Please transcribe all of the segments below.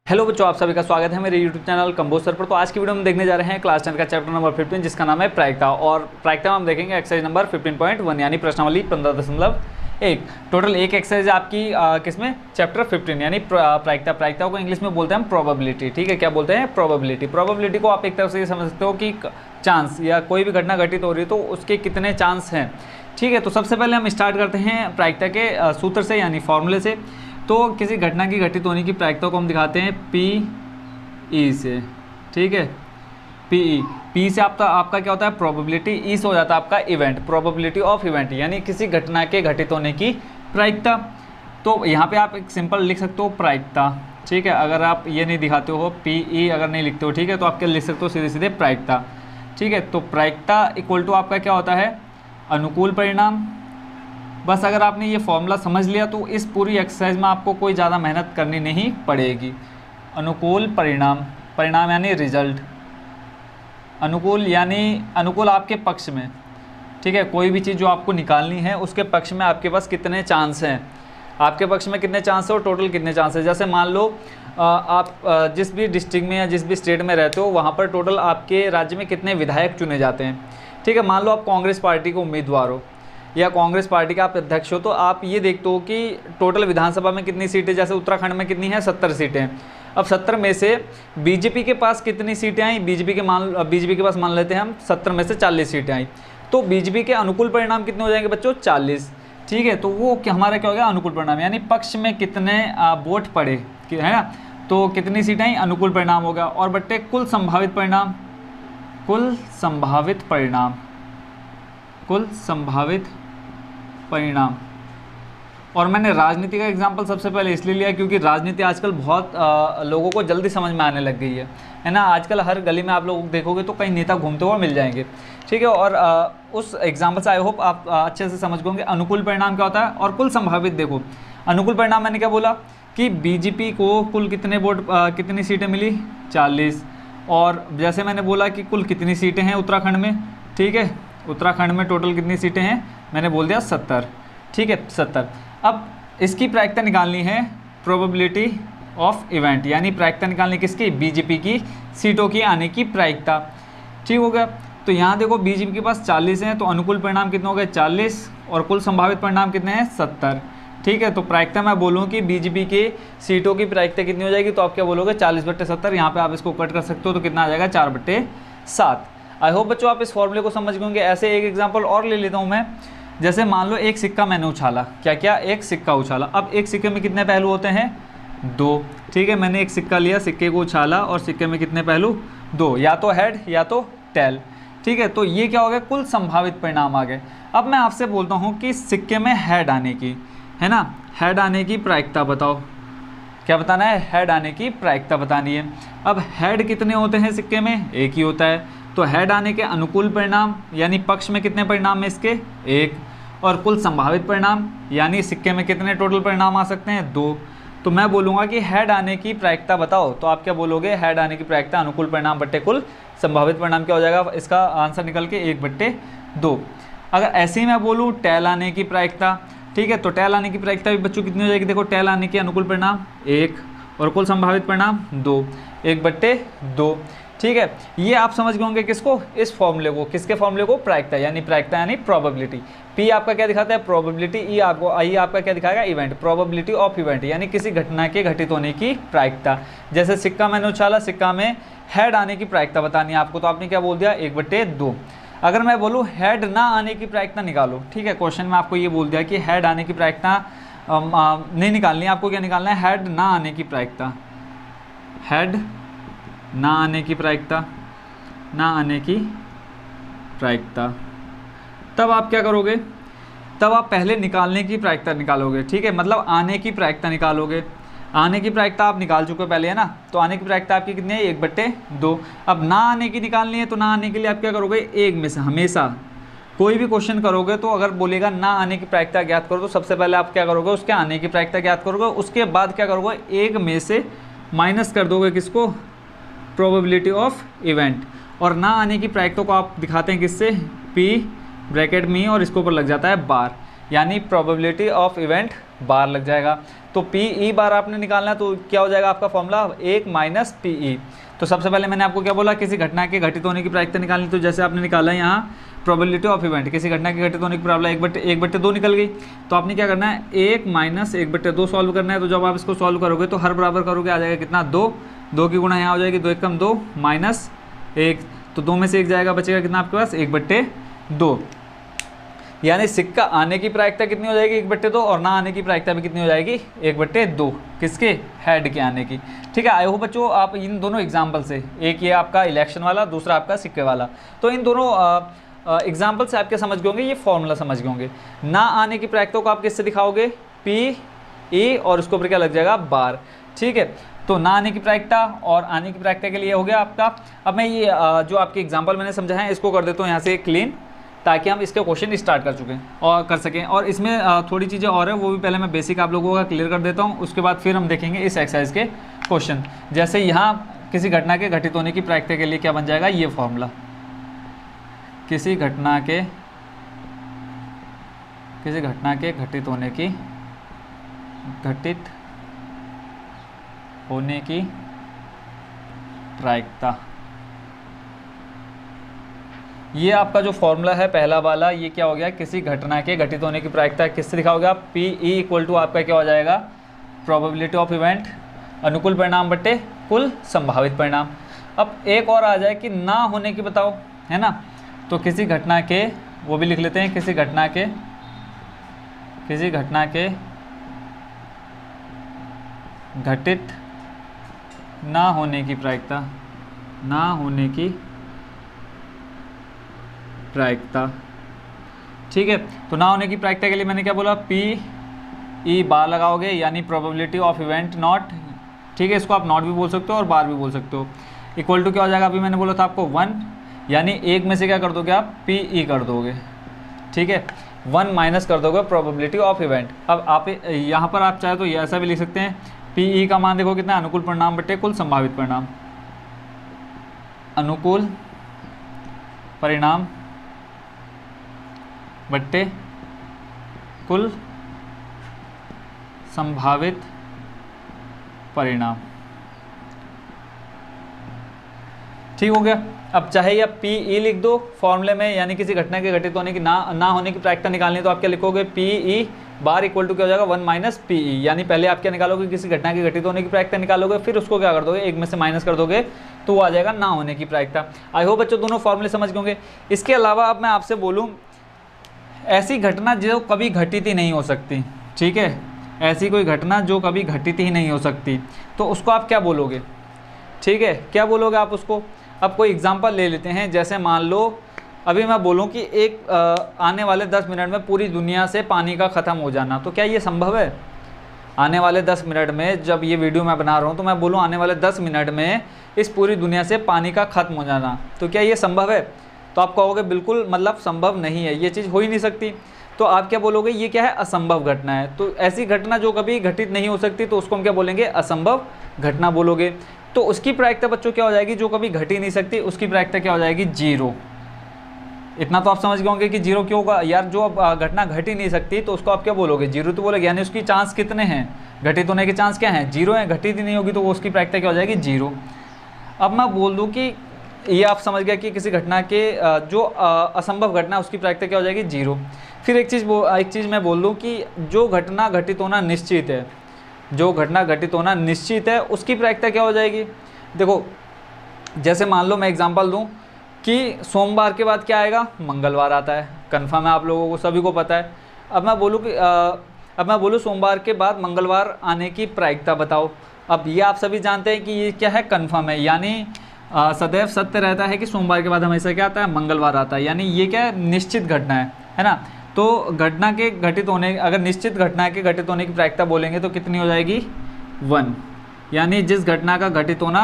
Hello बच्चों, आप सभी का स्वागत है मेरे YouTube चैनल कंबोज सर पर। तो आज की वीडियो में देखने जा रहे हैं क्लास 10 का चैप्टर नंबर 15 जिसका नाम है प्रायिकता। और प्रायिकता में हम देखेंगे एक्सरसाइज नंबर 15.1 यानी प्रश्नावली 15.1। टोटल एक एक्सरसाइज आपकी किसमें चैप्टर 15 यानी प्रायिकता। प्रायिकता को इंग्लिश में बोलते हैं हम प्रोबेबिलिटी। ठीक है, क्या बोलते हैं? प्रोबेबिलिटी। प्रोबेबिलिटी को आप एक तरफ से ये समझ सकते हो कि चांस या कोई भी घटना घटित हो रही है तो उसके कितने चांस हैं। ठीक है, तो सबसे पहले हम स्टार्ट करते हैं प्रायिकता के सूत्र से यानी फॉर्मूले से। तो किसी घटना की घटित होने की प्रायिकता को हम दिखाते हैं PE से। ठीक है, PE से आपका क्या होता है? प्रोबेबिलिटी। ई से हो जाता है आपका इवेंट, प्रोबेबिलिटी ऑफ इवेंट यानी किसी घटना के घटित होने की प्रायिकता। तो यहाँ पे आप एक सिंपल लिख सकते हो प्रायिकता। ठीक है, अगर आप ये नहीं दिखाते हो PE अगर नहीं लिखते हो, ठीक है, तो आप क्या लिख सकते हो? सीधे सीधे प्रायिकता। ठीक है, तो प्रायिकता इक्वल टू आपका क्या होता है? अनुकूल परिणाम। बस अगर आपने ये फॉर्मूला समझ लिया तो इस पूरी एक्सरसाइज में आपको कोई ज़्यादा मेहनत करनी नहीं पड़ेगी। अनुकूल परिणाम, परिणाम यानी रिजल्ट। अनुकूल यानी अनुकूल आपके पक्ष में। ठीक है, कोई भी चीज़ जो आपको निकालनी है उसके पक्ष में आपके पास कितने चांस हैं, आपके पक्ष में कितने चांस है और टोटल कितने चांस है। जैसे मान लो आप जिस भी डिस्ट्रिक्ट में या जिस भी स्टेट में रहते हो वहाँ पर टोटल आपके राज्य में कितने विधायक चुने जाते हैं। ठीक है, मान लो आप कांग्रेस पार्टी के उम्मीदवार हो या कांग्रेस पार्टी का आप अध्यक्ष हो, तो आप ये देखते हो कि टोटल विधानसभा में कितनी सीटें, जैसे उत्तराखंड में कितनी है? 70 सीटें। अब 70 में से बीजेपी के पास कितनी सीटें आई? बीजेपी के पास मान लेते हैं हम 70 में से 40 सीटें आई, तो बीजेपी के अनुकूल परिणाम कितने हो जाएंगे बच्चों? 40। ठीक है, तो वो हमारा क्या हो गया? अनुकूल परिणाम यानी पक्ष में कितने वोट पड़े, है ना, तो कितनी सीटें आई? अनुकूल परिणाम हो गया। और बट्टे कुल संभावित परिणाम, कुल संभावित परिणाम, कुल संभावित परिणाम। और मैंने राजनीति का एग्जांपल सबसे पहले इसलिए लिया क्योंकि राजनीति आजकल बहुत लोगों को जल्दी समझ में आने लग गई है ना। आजकल हर गली में आप लोग देखोगे तो कई नेता घूमते हुए मिल जाएंगे। ठीक है, और उस एग्जांपल से आई होप आप अच्छे से समझ गए। अनुकूल परिणाम क्या होता है और कुल संभावित। देखो अनुकूल परिणाम मैंने क्या बोला कि बीजेपी को कुल कितने वोट कितनी सीटें मिली? 40। और जैसे मैंने बोला कि कुल कितनी सीटें हैं उत्तराखंड में। ठीक है, उत्तराखंड में टोटल कितनी सीटें हैं? मैंने बोल दिया 70। ठीक है, 70। अब इसकी प्रायिकता निकालनी है प्रोबेबिलिटी ऑफ इवेंट यानी प्रायिकता निकालनी किसकी? बीजेपी की सीटों की आने की प्रायिकता। ठीक हो गया, तो यहाँ देखो बीजेपी के पास 40 हैं तो अनुकूल परिणाम कितने हो गए? 40 और कुल संभावित परिणाम कितने हैं? 70। ठीक है, तो प्रायिकता मैं बोलूँ कि बीजेपी के सीटों की प्रायिकता कितनी हो जाएगी तो आप क्या बोलोगे? 40/70। यहाँ पर आप इसको कट कर सकते हो तो कितना आ जाएगा? 4/7। आई होप बच्चों आप इस फॉर्मूले को समझ गए होंगे। ऐसे एक एग्जांपल और ले लेता हूँ मैं। जैसे मान लो एक सिक्का मैंने उछाला, क्या एक सिक्का उछाला। अब एक सिक्के में कितने पहलू होते हैं? 2। ठीक है, मैंने एक सिक्का लिया, सिक्के को उछाला और सिक्के में कितने पहलू? 2, या तो हेड या तो टेल। ठीक है, तो ये क्या हो गया? कुल संभावित परिणाम आ गए। अब मैं आपसे बोलता हूँ कि सिक्के में हेड आने की, है ना, हेड आने की प्रायिकता बताओ। क्या बताना है? हेड आने की प्रायिकता बतानी है। अब हेड कितने होते हैं सिक्के में? एक ही होता है, तो हेड आने के अनुकूल परिणाम यानी पक्ष में कितने परिणाम में इसके? 1। और कुल संभावित परिणाम यानी सिक्के में कितने टोटल परिणाम आ सकते हैं? 2। तो मैं बोलूँगा कि हेड आने की प्रायिकता बताओ, तो आप क्या बोलोगे? हेड आने की प्रायिकता अनुकूल परिणाम बट्टे कुल संभावित परिणाम क्या हो जाएगा? इसका आंसर निकल के 1/2। अगर ऐसे ही मैं बोलूँ टेल आने की प्रायिकता, ठीक है, तो टेल आने की प्रायिकता भी बच्चों कितनी हो जाएगी? देखो टेल आने की अनुकूल परिणाम 1 और कुल संभावित परिणाम 2, 1/2। ठीक है, ये आप समझ गए होंगे किसको? इस फॉर्मूले को। किसके फॉर्मूले को? प्रायिकता यानी प्रोबेबिलिटी। पी आपका क्या दिखाता है? प्रोबेबिलिटी। ई आपका क्या दिखाएगा? इवेंट, प्रोबेबिलिटी ऑफ इवेंट यानी किसी घटना के घटित होने की प्रायिकता। जैसे सिक्का मैंने उछाला, सिक्का में हेड आने की प्रायिकता बतानी है आपको, तो आपने क्या बोल दिया? 1/2। अगर मैं बोलूँ हेड ना आने की प्रायिकता निकालो, ठीक है, क्वेश्चन में आपको ये बोल दिया कि हेड आने की प्रायिकता नहीं निकालनी है, आपको क्या निकालना है? हेड ना आने की प्रायिकता। हेड ना आने की प्रायिकता, ना आने की प्रायिकता। तब आप क्या करोगे? तब आप पहले निकालने की प्रायिकता निकालोगे। ठीक है, मतलब आने की प्रायिकता निकालोगे। आने की प्रायिकता आप निकाल चुके पहले, है ना, तो आने की प्रायिकता आपकी कितनी है? 1/2। अब ना आने की निकालनी है, तो ना आने के लिए आप क्या करोगे? एक में से हमेशा कोई भी क्वेश्चन करोगे तो अगर बोलेगा ना आने की प्रायिकता ज्ञात करो तो सबसे पहले आप क्या करोगे? उसके आने की प्रायिकता ज्ञात करोगे। उसके बाद क्या करोगे? एक में से माइनस कर दोगे किसको? Probability of event. और ना आने की प्रायिकता को आप दिखाते हैं किससे? P ब्रैकेट में, और इसके ऊपर लग जाता है बार, यानी प्रोबेबिलिटी ऑफ इवेंट बार लग जाएगा। तो पी ई बार आपने निकालना है, तो क्या हो जाएगा आपका फॉर्मूला 1 माइनस पी ई। तो सबसे पहले मैंने आपको क्या बोला, किसी घटना के घटित होने की प्रायिकता निकालनी। तो जैसे आपने निकाला है यहाँ प्रोबेबिलिटी ऑफ इवेंट, किसी घटना के घटित होने की प्रॉब्लम 1/2 निकल गई। तो आपने क्या करना है, 1 माइनस 1/2 सॉल्व करना है। तो जब आप इसको सॉल्व करोगे तो हर बराबर करोगे, आ जाएगा कितना 2, 2 की गुणा यहाँ हो जाएगी, 2 1 कम 2 माइनस 1, तो 2 में से 1 जाएगा, बचेगा कितना आपके पास 1/2। यानी सिक्का आने की प्रायिकता कितनी हो जाएगी 1/2, और ना आने की प्रायिकता भी कितनी हो जाएगी 1/2, किसके, हेड के आने की। ठीक है, आई होप बच्चों आप इन दोनों एग्जाम्पल से, एक ये आपका इलेक्शन वाला, दूसरा आपका सिक्के वाला, तो इन दोनों एग्जाम्पल से आपके समझ गए होंगे, ये फॉर्मूला समझ गए होंगे। ना आने की प्रायिकता को आप किससे दिखाओगे, पी ई और उसके ऊपर क्या लग जाएगा बार। ठीक है, तो ना आने की प्रायिकता और आने की प्रायिकता के लिए हो गया आपका। अब मैं ये जो आपके एग्जाम्पल मैंने समझा है इसको कर देता हूँ यहाँ से क्लीन, ताकि हम इसके क्वेश्चन स्टार्ट कर चुके और कर सकें। और इसमें थोड़ी चीज़ें और है, वो भी पहले मैं बेसिक आप लोगों का क्लियर कर देता हूँ, उसके बाद फिर हम देखेंगे इस एक्सरसाइज के क्वेश्चन। जैसे यहाँ किसी घटना के घटित होने की प्रायिकता के लिए क्या बन जाएगा, ये फॉर्मूला, किसी घटना के घटित होने की प्रायिकता, ये आपका जो फॉर्मूला है पहला वाला, ये क्या हो गया, किसी घटना के घटित होने की प्रायिकता किससे दिखाओगे आप, पी ई इक्वल टू आपका क्या हो जाएगा, प्रोबेबिलिटी ऑफ इवेंट, अनुकूल परिणाम बटे कुल संभावित परिणाम। अब एक और आ जाए कि ना होने की बताओ, है ना, तो किसी घटना के, वो भी लिख लेते हैं, किसी घटना के घटित ना होने की प्रायिकता, ठीक है। तो ना होने की प्रायिकता के लिए मैंने क्या बोला, पी ई बार लगाओगे, यानी प्रोबेबिलिटी ऑफ इवेंट नॉट, ठीक है, इसको आप नॉट भी बोल सकते हो और बार भी बोल सकते हो, इक्वल टू क्या हो जाएगा, अभी मैंने बोला था आपको 1, यानी एक में से क्या कर दोगे आप, पी ई कर दोगे, ठीक है, 1 माइनस कर दोगे प्रोबेबिलिटी ऑफ इवेंट। अब आप यहाँ पर आप चाहे तो ये ऐसा भी लिख सकते हैं, पी ई का मान देखो कितना, अनुकूल परिणाम बटे कुल संभावित परिणाम, अनुकूल परिणाम बट्टे कुल संभावित परिणाम। ठीक हो गया। अब चाहे आप पी ई लिख दो फॉर्मूले में, यानी किसी घटना के घटित होने की ना होने की प्रायिकता निकालनी, तो आप क्या लिखोगे, P E bar equal to क्या हो जाएगा 1 माइनस पी ई, यानी पहले आप क्या निकालोगे, किसी घटना के घटित होने की प्रायिकता निकालोगे, फिर उसको क्या कर दोगे, एक में से माइनस कर दोगे, तो वो आ जाएगा ना होने की प्रायिकता। आई होप बच्चों दोनों फॉर्मूले समझ गए होंगे। इसके अलावा अब मैं आपसे बोलूँ, ऐसी घटना जो कभी घटित ही नहीं हो सकती, ठीक है, ऐसी कोई घटना जो कभी घटित ही नहीं हो सकती, तो उसको आप क्या बोलोगे, ठीक है, क्या बोलोगे आप उसको। अब कोई एग्जांपल ले लेते हैं, जैसे मान लो अभी मैं बोलूं कि एक आने वाले 10 मिनट में पूरी दुनिया से पानी का ख़त्म हो जाना, तो क्या ये संभव है। आने वाले 10 मिनट में, जब ये वीडियो मैं बना रहा हूँ तो मैं बोलूँ आने वाले 10 मिनट में इस पूरी दुनिया से पानी का ख़त्म हो जाना, तो क्या ये संभव है। तो आप कहोगे बिल्कुल, मतलब संभव नहीं है, ये चीज़ हो ही नहीं सकती। तो आप क्या बोलोगे, ये क्या है, असंभव घटना है। तो ऐसी घटना जो कभी घटित नहीं हो सकती, तो उसको हम क्या बोलेंगे, असंभव घटना बोलोगे। तो उसकी प्रायिकता बच्चों क्या हो जाएगी, जो कभी घट ही नहीं सकती, उसकी प्रायिकता क्या हो जाएगी, 0। इतना तो आप समझ गए होंगे कि 0 क्यों होगा यार, जो घटना घट ही नहीं सकती तो उसको आप क्या बोलोगे, 0 तो बोलोगे, यानी उसकी चांस कितने हैं, घटित होने के चांस क्या हैं, 0 हैं, घटित ही नहीं होगी तो वो उसकी प्रायिकता क्या हो जाएगी, 0। अब मैं बोल दूँ कि ये आप समझ गया कि किसी घटना के जो असंभव घटना, उसकी प्रायिकता क्या हो जाएगी, 0। फिर एक चीज़ मैं बोल दूँ कि जो घटना घटित होना निश्चित है, जो घटना घटित होना निश्चित है, उसकी प्रायिकता क्या हो जाएगी। देखो जैसे मान लो मैं एग्जांपल दूं कि सोमवार के बाद क्या आएगा, मंगलवार आता है, कन्फर्म है, आप लोगों को सभी को पता है। अब मैं बोलूँ सोमवार के बाद मंगलवार आने की प्रायिकता बताओ। अब ये आप सभी जानते हैं कि ये क्या है, कन्फर्म है, यानी सदैव सत्य रहता है कि सोमवार के बाद हमेशा क्या आता है, मंगलवार आता है, यानी ये क्या है, निश्चित घटना है ना। तो घटना के घटित होने, अगर निश्चित घटना के घटित होने की प्रायिकता बोलेंगे तो कितनी हो जाएगी, 1, यानी जिस घटना का घटित होना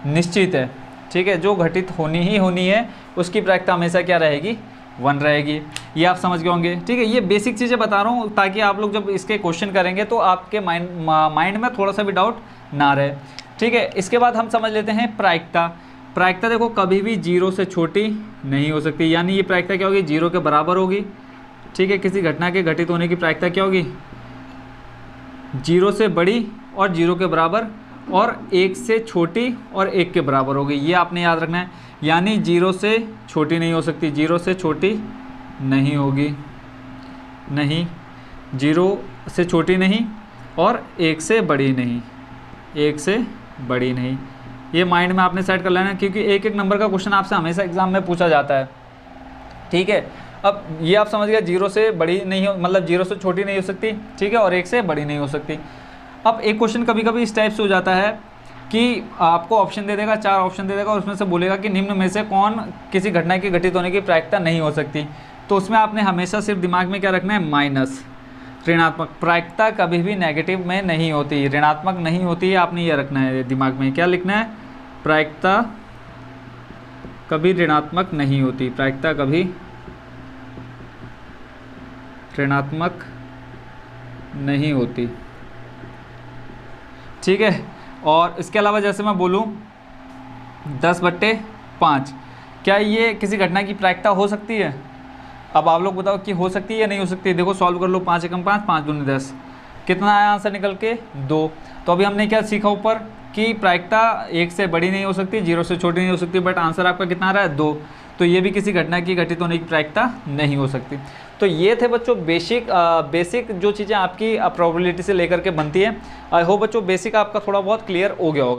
निश्चित है, ठीक है, जो घटित होनी ही होनी है, उसकी प्रायिकता हमेशा क्या रहेगी, 1 रहेगी। ये आप समझ गए होंगे, ठीक है। ये बेसिक चीज़ें बता रहा हूँ ताकि आप लोग जब इसके क्वेश्चन करेंगे तो आपके माइंड में थोड़ा सा भी डाउट ना रहे, ठीक है। इसके बाद हम समझ लेते हैं प्रायिकता। प्रायिकता देखो कभी भी 0 से छोटी नहीं हो सकती, यानी ये प्रायिकता क्या होगी, 0 के बराबर होगी, ठीक है। किसी घटना के घटित होने की प्रायिकता क्या होगी, 0 से बड़ी और 0 के बराबर और 1 से छोटी और 1 के बराबर होगी, ये आपने याद रखना है। यानी 0 से छोटी नहीं हो सकती, 0 से छोटी नहीं होगी, नहीं, 0 से छोटी नहीं और 1 से बड़ी नहीं, 1 से बड़ी नहीं। ये माइंड में आपने सेट कर लेना, क्योंकि एक एक नंबर का क्वेश्चन आपसे हमेशा एग्जाम में पूछा जाता है, ठीक है। अब ये आप समझ गए, 0 से बड़ी नहीं हो, मतलब 0 से छोटी नहीं हो सकती, ठीक है, और 1 से बड़ी नहीं हो सकती। अब एक क्वेश्चन कभी कभी इस टाइप से हो जाता है कि आपको ऑप्शन दे देगा, 4 ऑप्शन दे देगा, उसमें से बोलेगा कि निम्न में से कौन किसी घटना के घटित होने की प्रायिकता नहीं हो सकती। तो उसमें आपने हमेशा सिर्फ दिमाग में क्या रखना है, माइनस, ऋणात्मक। प्रायिकता कभी भी नेगेटिव में नहीं होती, ऋणात्मक नहीं होती है, आपने ये रखना है दिमाग में। क्या लिखना है, प्रायिकता कभी ऋणात्मक नहीं होती, प्रायिकता कभी ऋणात्मक नहीं होती, ठीक है। और इसके अलावा जैसे मैं बोलूँ 10/5, क्या ये किसी घटना की प्रायिकता हो सकती है? अब आप लोग बताओ कि हो सकती है या नहीं हो सकती है। देखो सॉल्व कर लो, 5 एकम 5, 5 दूनी 10, कितना आया आंसर निकल के 2। तो अभी हमने क्या सीखा ऊपर कि प्रायिकता 1 से बड़ी नहीं हो सकती, 0 से छोटी नहीं हो सकती, बट आंसर आपका कितना आ रहा है 2। तो ये भी किसी घटना की घटित होने की प्रायिकता नहीं हो सकती। तो ये थे बच्चों बेसिक जो चीज़ें आपकी प्रोबेबिलिटी से लेकर के बनती है। आई होप बच्चों बेसिक आपका थोड़ा बहुत क्लियर हो गया होगा।